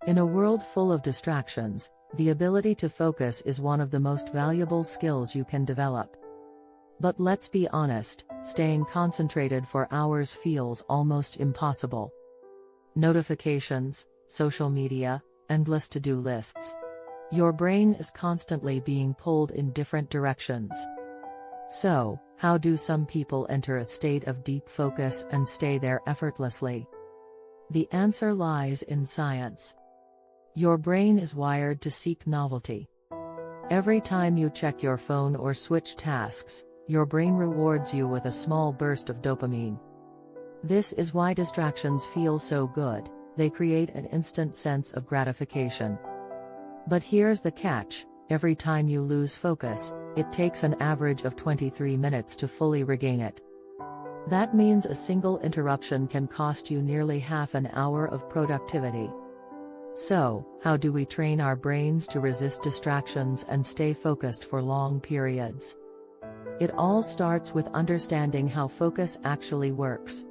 In a world full of distractions, the ability to focus is one of the most valuable skills you can develop. But let's be honest, staying concentrated for hours feels almost impossible. Notifications, social media, endless to-do lists. Your brain is constantly being pulled in different directions. So, how do some people enter a state of deep focus and stay there effortlessly? The answer lies in science. Your brain is wired to seek novelty. Every time you check your phone or switch tasks, your brain rewards you with a small burst of dopamine. This is why distractions feel so good, they create an instant sense of gratification. But here's the catch, every time you lose focus, it takes an average of 23 minutes to fully regain it. That means a single interruption can cost you nearly half an hour of productivity. So, how do we train our brains to resist distractions and stay focused for long periods? It all starts with understanding how focus actually works.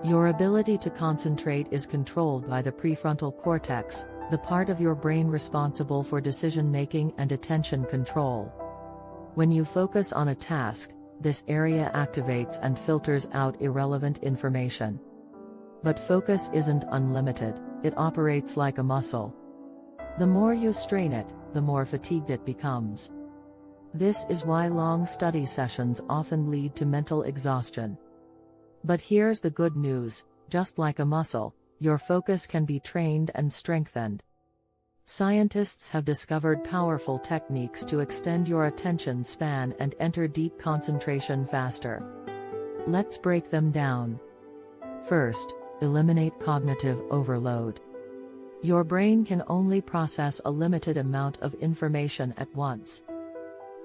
Your ability to concentrate is controlled by the prefrontal cortex, the part of your brain responsible for decision-making and attention control. When you focus on a task, this area activates and filters out irrelevant information. But focus isn't unlimited, it operates like a muscle. The more you strain it, the more fatigued it becomes. This is why long study sessions often lead to mental exhaustion. But here's the good news, just like a muscle, your focus can be trained and strengthened. Scientists have discovered powerful techniques to extend your attention span and enter deep concentration faster. Let's break them down. First, eliminate cognitive overload. Your brain can only process a limited amount of information at once.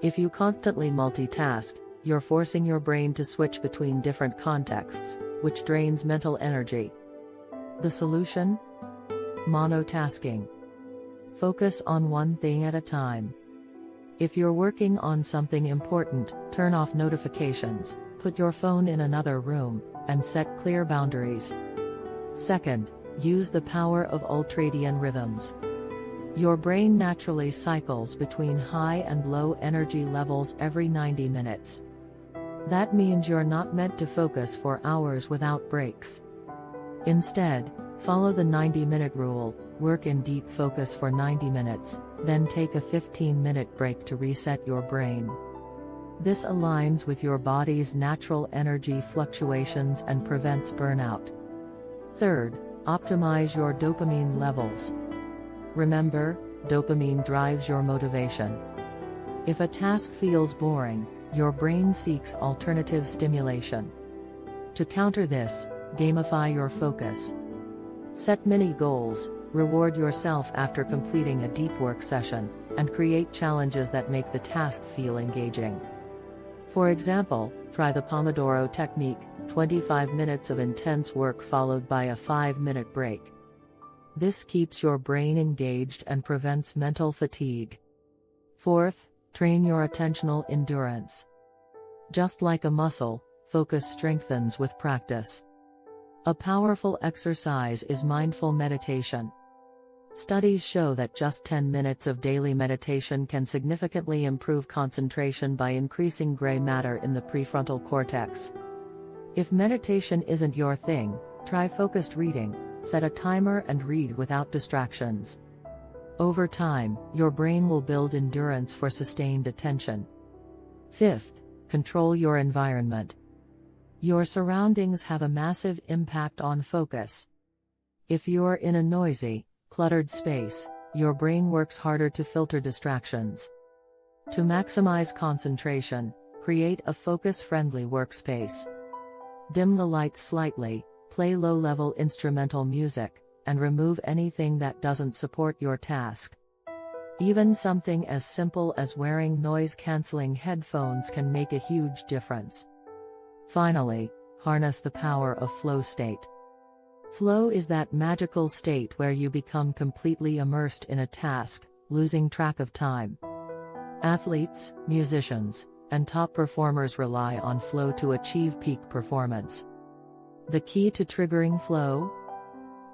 If you constantly multitask, you're forcing your brain to switch between different contexts, which drains mental energy. The solution? Monotasking. Focus on one thing at a time. If you're working on something important, turn off notifications, put your phone in another room, and set clear boundaries. Second, use the power of ultradian rhythms. Your brain naturally cycles between high and low energy levels every 90 minutes. That means you're not meant to focus for hours without breaks. Instead, follow the 90-minute rule, work in deep focus for 90 minutes, then take a 15-minute break to reset your brain. This aligns with your body's natural energy fluctuations and prevents burnout. Third, optimize your dopamine levels. Remember, dopamine drives your motivation. If a task feels boring, your brain seeks alternative stimulation. To counter this, gamify your focus. Set mini goals, reward yourself after completing a deep work session, and create challenges that make the task feel engaging. For example, try the Pomodoro technique, 25 minutes of intense work followed by a 5-minute break. This keeps your brain engaged and prevents mental fatigue. Fourth, train your attentional endurance. Just like a muscle, focus strengthens with practice. A powerful exercise is mindful meditation. Studies show that just 10 minutes of daily meditation can significantly improve concentration by increasing gray matter in the prefrontal cortex. If meditation isn't your thing, try focused reading, set a timer and read without distractions. Over time, your brain will build endurance for sustained attention. Fifth, control your environment. Your surroundings have a massive impact on focus. If you're in a noisy, cluttered space, your brain works harder to filter distractions. To maximize concentration, create a focus-friendly workspace. Dim the lights slightly, play low-level instrumental music, and remove anything that doesn't support your task. Even something as simple as wearing noise-canceling headphones can make a huge difference. Finally, harness the power of flow state. Flow is that magical state where you become completely immersed in a task, losing track of time. Athletes, musicians, and top performers rely on flow to achieve peak performance. The key to triggering flow?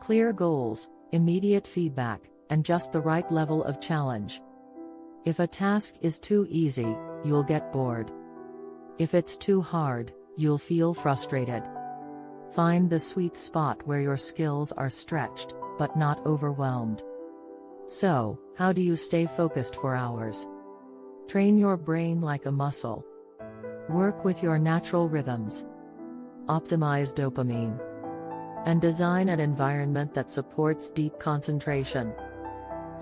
Clear goals, immediate feedback, and just the right level of challenge. If a task is too easy, you'll get bored. If it's too hard, you'll feel frustrated. Find the sweet spot where your skills are stretched, but not overwhelmed. So, how do you stay focused for hours? Train your brain like a muscle. Work with your natural rhythms. Optimize dopamine. And design an environment that supports deep concentration.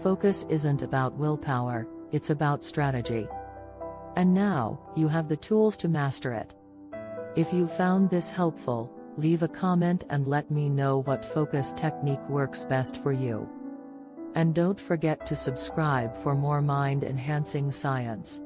Focus isn't about willpower, it's about strategy. And now, you have the tools to master it. If you found this helpful, leave a comment and let me know what focus technique works best for you. And don't forget to subscribe for more mind-enhancing science.